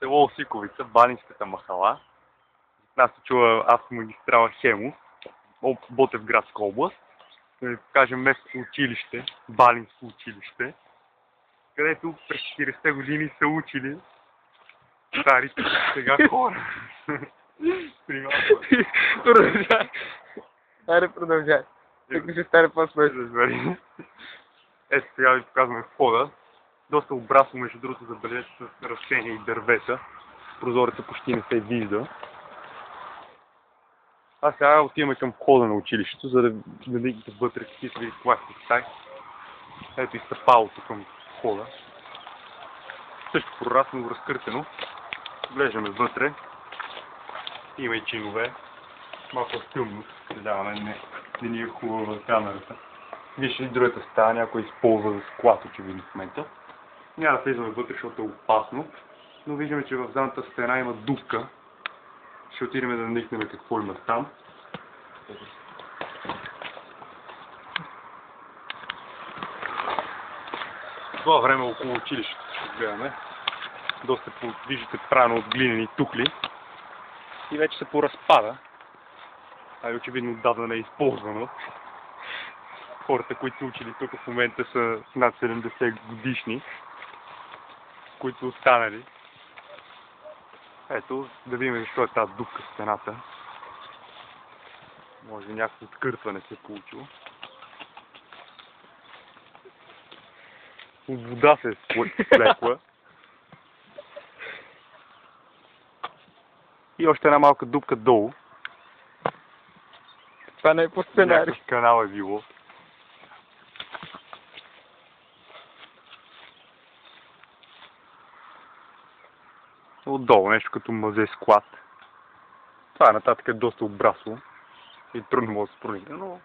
село Осиковица, Банинската махала. Нас се чува автомагистрала Хемус, Ботевградска област. Да ви покажем местното училище, Балинско училище, където през 40-те години са учили старите сега хора. Продължай. Аре, продължай. Така ще стане по-смешно. Ето сега ви показваме входа. Доста обрасло, между другото, забележете, с растения и дървета. Прозореца почти не се вижда. А сега отиваме към входа на училището, за да видите вътре какви са видите класни стаи. Ето и стъпалото към входа. Също прорасно, разкъртено. Влежаме вътре. Има и чинове. Малко стилно. Предаваме, не ни е хубаво в камерата. Вижте и другата стая, някой използва за склад, очевидно в момента. Няма да влизаме вътре, защото е опасно. Но виждаме, че в задната стена има дупка. Ще отидем да надникнем какво има там. Това време около училището ще гледаме. Доста виждате прано от глинени tukли. И вече се поразпада. А очевидно отдавна не е използвано. Хората, които са учили тук в момента са над 70 годишни, които останали. Ето, да видим защо е тази дупка в стената. Може би някакво откъртване се е получило. Вода се е сплекла. И още една малка дупка долу. Това не е по сценарий. Някакъв канал е било. Отдолу нещо като мазе склад. Това нататък е доста обрасло и трудно може да се проникне, но